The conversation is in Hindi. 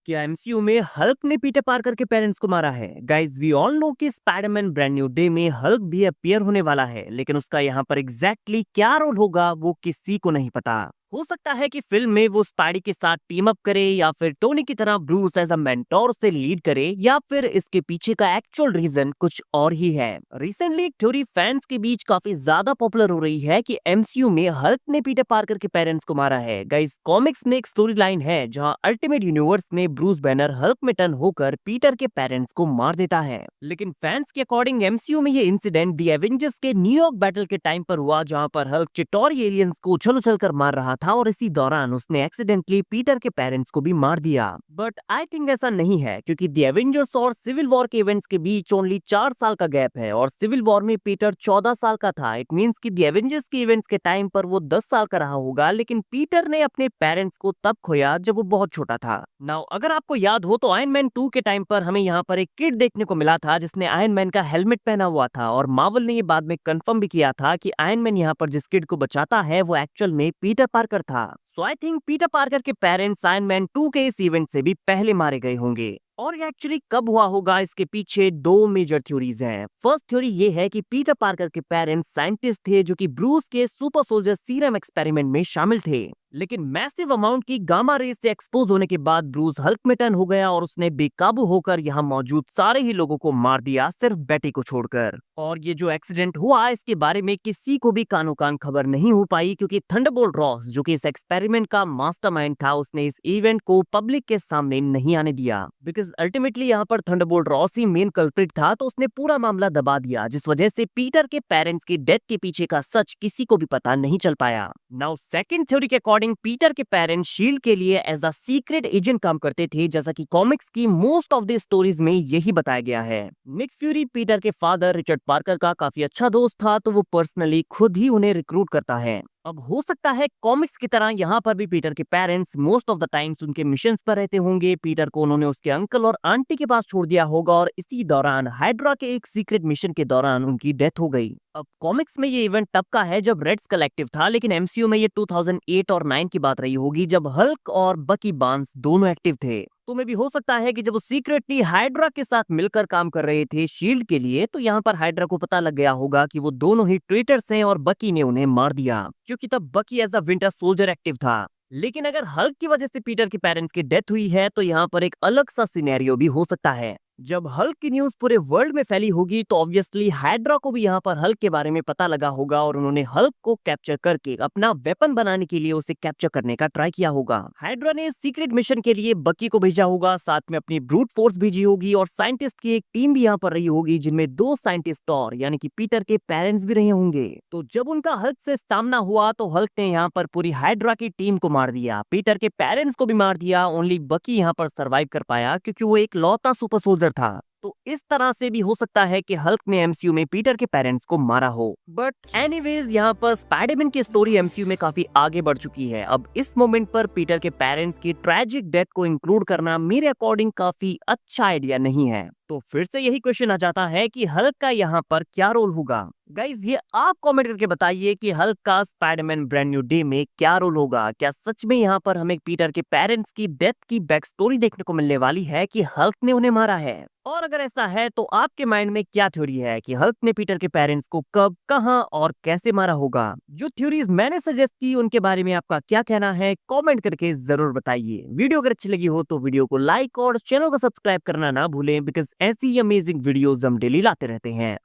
क्या एमसीयू में हल्क ने पीटर पार्कर के पेरेंट्स को मारा है? गाइस वी ऑल नो कि स्पाइडरमैन ब्रांड न्यू डे में हल्क भी अपीयर होने वाला है, लेकिन उसका यहाँ पर एग्जैक्टली क्या रोल होगा वो किसी को नहीं पता। हो सकता है कि फिल्म में वो स्पाइडी के साथ टीम अप करे, या फिर टोनी की तरह ब्रूस एज अ मेंटोर से लीड करे, या फिर इसके पीछे का एक्चुअल रीजन कुछ और ही है। रिसेंटली एक थ्योरी फैंस के बीच काफी ज्यादा पॉपुलर हो रही है कि एमसीयू में हल्क ने पीटर पार्कर के पेरेंट्स को मारा है। गाइस कॉमिक्स में एक स्टोरी लाइन है जहां अल्टीमेट यूनिवर्स में ब्रूस बैनर हल्क में टर्न होकर पीटर के पेरेंट्स को मार देता है, लेकिन फैंस के अकॉर्डिंग एमसीयू में ये इंसिडेंट दी एवेंजर्स के न्यूयॉर्क बैटल के टाइम पर हुआ, जहां पर हल्क चिटोरी एलियंस को उछल उछल कर मार रहा था और इसी दौरान उसने एक्सीडेंटली पीटर के पेरेंट्स को भी मार दिया। बट आई थिंक ऐसा नहीं है, क्योंकि दी एवेंजर्स और सिविल वॉर के इवेंट्स के बीच ओनली 4 साल का गैप है और सिविल वॉर में पीटर 14 साल का था। इट मींस कि दी एवेंजर्स के इवेंट्स के टाइम पर वो 10 साल का रहा होगा, लेकिन पीटर ने अपने पेरेंट्स को तब खोया जब वो बहुत छोटा था। नाउ अगर आपको याद हो तो आयरन मैन 2 के टाइम पर हमें यहाँ पर एक किड देखने को मिला था जिसने आयरन मैन का हेलमेट पहना हुआ था, और मार्वल ने ये बाद में कंफर्म भी किया था कि आयरन मैन यहाँ पर जिस किड को बचाता है वो एक्चुअल में पीटर पार्कर था। सो आई थिंक पीटर पार्कर के पेरेंट्स आयरन मैन 2 के इस इवेंट से भी पहले मारे गए होंगे। और ये एक्चुअली कब हुआ होगा, इसके पीछे दो मेजर थ्योरीज हैं। फर्स्ट थ्योरी ये है कि पीटर पार्कर के पेरेंट्स साइंटिस्ट थे जो कि ब्रूस के सुपर सोल्जर सीरम एक्सपेरिमेंट में शामिल थे, लेकिन मैसिव अमाउंट की गामा रेस से एक्सपोज होने के बाद ब्रूस हल्क में टर्न हो गया और उसने बेकाबू होकर यहाँ मौजूद सारे ही लोगों को मार दिया, सिर्फ बेटी को छोड़कर। और ये जो एक्सीडेंट हुआ इसके बारे में किसी को भी कानो कान खबर नहीं हो पाई, क्योंकि थंडरबोल्ट रॉस जो कि इस एक्सपेरिमेंट का मास्टरमाइंड था उसने इस इवेंट को पब्लिक के सामने नहीं आने दिया, बिकॉज अल्टीमेटली यहाँ पर थंडरबोल्ट रॉस ही मेन कल्प्रिट था, तो उसने पूरा मामला दबा दिया, जिस वजह से पीटर के पेरेंट्स की डेथ के पीछे का सच किसी को भी पता नहीं चल पाया। नाउ सेकंड थ्योरी के अकॉर्डिंग पीटर के पेरेंट्स शील्ड के लिए एज अ सीक्रेट एजेंट काम करते थे, जैसा कि कॉमिक्स की मोस्ट ऑफ द स्टोरीज में यही बताया गया है। निक फ्यूरी पीटर के फादर रिचर्ड पार्कर का काफी अच्छा दोस्त था, तो वो पर्सनली खुद ही उन्हें रिक्रूट करता है। अब हो सकता है कॉमिक्स की तरह यहाँ पर भी पीटर के parents most of the times उनके मिशंस पर रहते होंगे। पीटर को उन्होंने उसके अंकल और आंटी के पास छोड़ दिया होगा और इसी दौरान हाइड्रा के एक सीक्रेट मिशन के दौरान उनकी डेथ हो गई। अब कॉमिक्स में ये इवेंट तब का है जब रेड्स कलेक्टिव था, लेकिन एमसीयू में ये 2008 और 9 की बात रही होगी जब हल्क और बकी बार्न्स दोनों एक्टिव थे। तो में भी हो सकता है कि जब वो सीक्रेटली हाइड्रा के साथ मिलकर काम कर रहे थे शील्ड के लिए, तो यहाँ पर हाइड्रा को पता लग गया होगा कि वो दोनों ही ट्रेटर्स हैं और बकी ने उन्हें मार दिया, क्योंकि तब Bucky as a winter soldier active था। लेकिन अगर हल्क की वजह से पीटर के पेरेंट्स की डेथ हुई है तो यहाँ पर एक अलग सा सिनेरियो भी हो सकता है। जब हल्क की न्यूज पूरे वर्ल्ड में फैली होगी तो ऑब्वियसली हाइड्रा को भी यहाँ पर हल्क के बारे में पता लगा होगा और उन्होंने हल्क को कैप्चर करके अपना वेपन बनाने के लिए उसे कैप्चर करने का ट्राई किया होगा। हाइड्रा ने सीक्रेट मिशन के लिए बकी को भेजा होगा, साथ में अपनी ब्रूट फोर्स भेजी होगी और साइंटिस्ट की एक टीम भी यहाँ पर रही होगी, जिनमें 2 साइंटिस्ट और यानी कि पीटर के पेरेंट्स भी रहे होंगे। तो जब उनका हल्क से सामना हुआ तो हल्क ने यहाँ पर पूरी हाइड्रा की टीम को मार दिया, पीटर के पेरेंट्स को भी मार दिया। ओनली बकी यहाँ पर सर्वाइव कर पाया क्योंकि वो एक लौता सुपर सोल्जर था। तो इस तरह से भी हो सकता है कि हल्क ने एमसीयू में पीटर के पेरेंट्स को मारा हो। बट एनीवेज यहाँ पर स्पाइडरमैन की स्टोरी एमसीयू में काफी आगे बढ़ चुकी है। अब इस मोमेंट पर पीटर के पेरेंट्स की ट्रेजिक डेथ को इंक्लूड करना मेरे अकॉर्डिंग काफी अच्छा आइडिया नहीं है। तो फिर से यही क्वेश्चन आ जाता है कि हल्क का यहाँ पर क्या रोल होगा। गाइज ये आप कमेंट करके बताइए कि हल्क का स्पाइडरमैन ब्रांड न्यू डे में क्या रोल होगा। क्या सच में यहाँ पर हमें पीटर के पेरेंट्स की डेथ की बैक स्टोरी देखने को मिलने वाली है कि हल्क ने उन्हें मारा है? और अगर ऐसा है तो आपके माइंड में क्या थ्योरी है कि हल्क ने पीटर के पेरेंट्स को कब, कहां और कैसे मारा होगा? जो थ्योरीज मैंने सजेस्ट की उनके बारे में आपका क्या कहना है, कमेंट करके जरूर बताइए। वीडियो अगर अच्छी लगी हो तो वीडियो को लाइक और चैनल को सब्सक्राइब करना ना भूलें, बिकॉज ऐसी अमेजिंग वीडियोस हम डेली लाते रहते हैं।